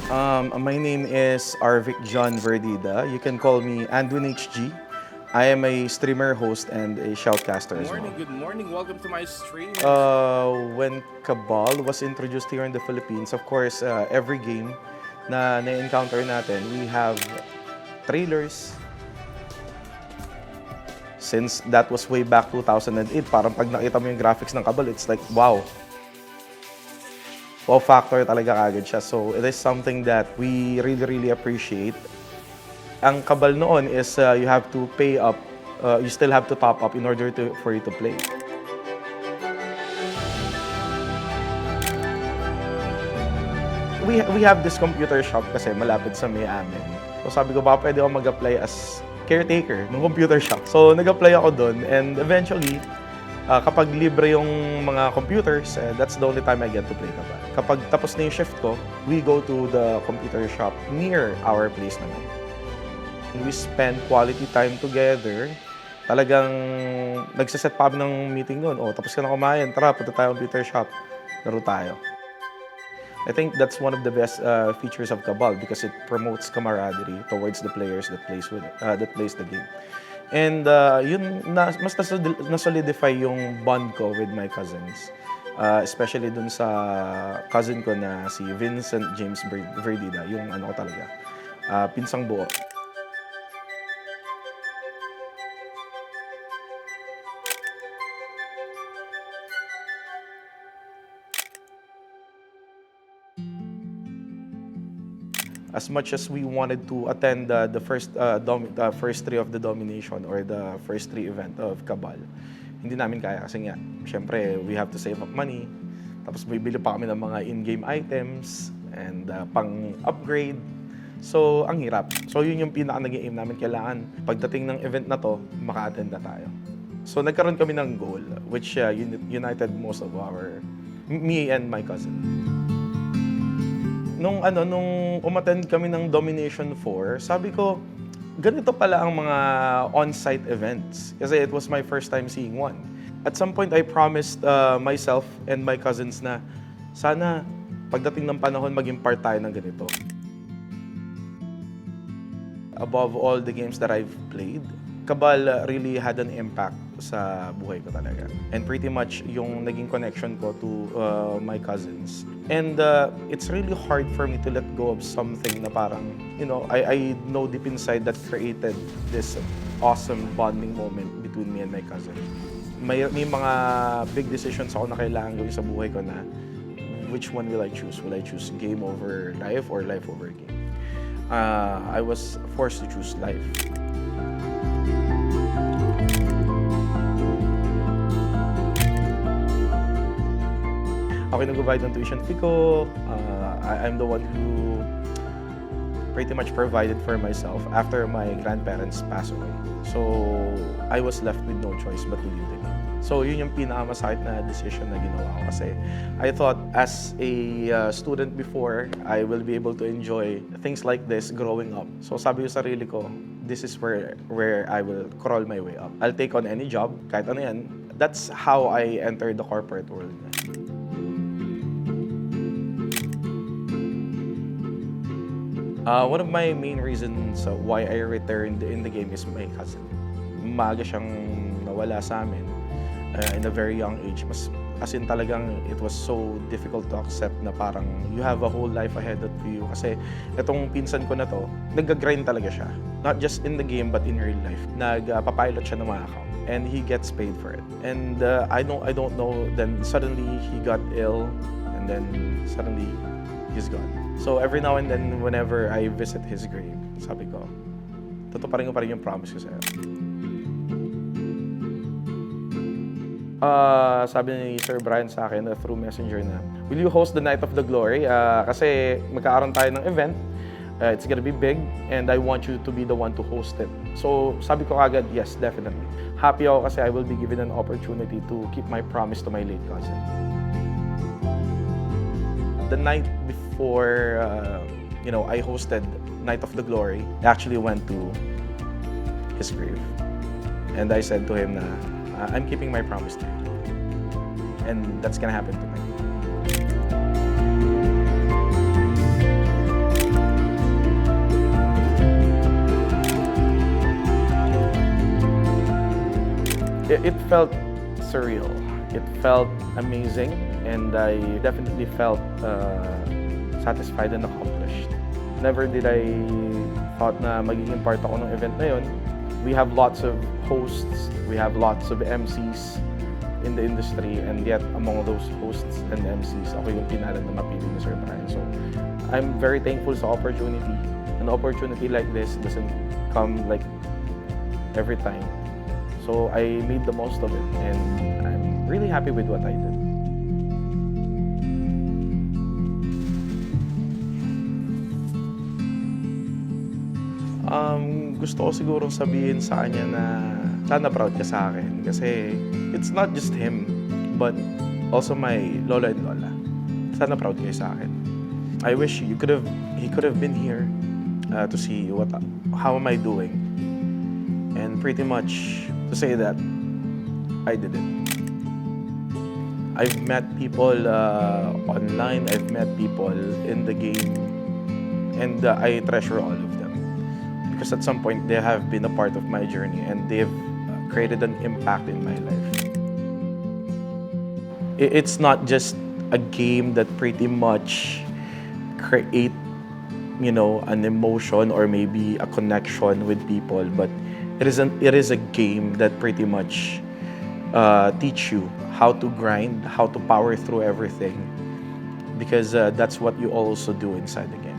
My name is Arvic John Verdida. You can call me Andwin HG. I am a streamer, host, and a shoutcaster as well. Good morning. Welcome to my stream. When Cabal was introduced here in the Philippines, of course, every game na na-encounter natin, we have trailers. Since that was way back 2008, parang pag nakita mo yung graphics ng Cabal, it's like, wow. Wow factor talaga kagad siya. So it is something that we really appreciate. Ang Cabal noon is you have to pay up, you still have to top up in order for you to play. We have this computer shop kasi malapit sa may amin. So sabi ko, baka pwede ako mag-apply as caretaker ng computer shop. So nag-apply ako doon and eventually, kapag libre yung mga computers, that's the only time I get to play Cabal. Kapag tapos na yung shift ko, we go to the computer shop near our place naman. We spend quality time together. Talagang nagsaset pa kami ng meeting noon. Tapos ka na kumain, tara, punta tayo computer shop. Laro tayo. I think that's one of the best features of Cabal because it promotes camaraderie towards the players that plays the game. And mas na-solidify yung bond ko with my cousins. Especially dun sa cousin ko na si Vincent James Verdida, yung ano ko talaga, pinsang buo. As much as we wanted to attend the first three of the domination or the first three event of Cabal, hindi namin kaya kasi nga, syempre, we have to save up money. Tapos bibili pa kami ng mga in-game items and pang-upgrade. So, ang hirap. So, yun yung pinaka-nag-aim namin. Kailangan, pagdating ng event na to, maka-attend na tayo. So, nagkaroon kami ng goal, which united most of me and my cousin. Nung umattend kami ng Domination 4, sabi ko, ganito pala ang mga on-site events. Kasi it was my first time seeing one. At some point, I promised myself and my cousins na sana pagdating ng panahon, maging part tayo ng ganito. Above all the games that I've played, Cabal really had an impact sa buhay ko talaga. And pretty much yung naging connection ko to my cousins. And it's really hard for me to let go of something na parang, I know deep inside that created this awesome bonding moment between me and my cousin. May mga big decisions ako na kailangan gawin sa buhay ko na which one will I choose? Will I choose game over life or life over game? I was forced to choose life. Ako yung nag-provide ng tuition fee ko. I'm the one who pretty much provided for myself after my grandparents passed away. So, I was left with no choice but to leave the game. So, yun yung pinakamasakit na decision na ginawa ko kasi I thought as a student before, I will be able to enjoy things like this growing up. So, sabi ko sa sarili ko, this is where I will crawl my way up. I'll take on any job, kahit ano yan. That's how I entered the corporate world. One of my main reasons why I returned in the game is my cousin. Maaga siyang nawala sa amin in a very young age. As in talagang it was so difficult to accept na parang you have a whole life ahead of you. Kasi itong pinsan ko na to, nag-grind talaga siya. Not just in the game but in real life. Nagpapilot siya ng mga account and he gets paid for it. And I don't know, then suddenly he got ill and then suddenly he's gone. So every now and then, whenever I visit his grave, sabi ko, tutuparin ko pa rin yung promise ko sa'yo. Sabi ni Sir Brian sa akin through Messenger na, will you host the Night of the Glory? Kasi magkakaroon tayo ng event, it's gonna be big, and I want you to be the one to host it. So sabi ko agad, yes, definitely. Happy ako kasi I will be given an opportunity to keep my promise to my late cousin. The night before, I hosted Night of the Glory, I actually went to his grave. And I said to him na, I'm keeping my promise to you. And that's gonna happen tonight. It felt surreal. It felt amazing, and I definitely felt satisfied and accomplished. Never did I thought na magiging part ako ng event na yun. We have lots of hosts, we have lots of MCs in the industry, and yet among those hosts and MCs, ako yung pinalad na mapili ni Sir Brian. So, I'm very thankful sa opportunity. An opportunity like this doesn't come like every time. So, I made the most of it, and I'm really happy with what I did. Gusto ko siguro sabihin sa kanya na sana proud ka sa akin kasi it's not just him but also my lola and lola. Sana proud kayo sa akin. I wish he could have been here to see how am I doing, and pretty much to say that I did it. I've met people online, I've met people in the game, and I treasure all of them. Because at some point, they have been a part of my journey and they've created an impact in my life. It's not just a game that pretty much create, an emotion or maybe a connection with people, but it is a game that pretty much teach you how to grind, how to power through everything, because that's what you also do inside the game.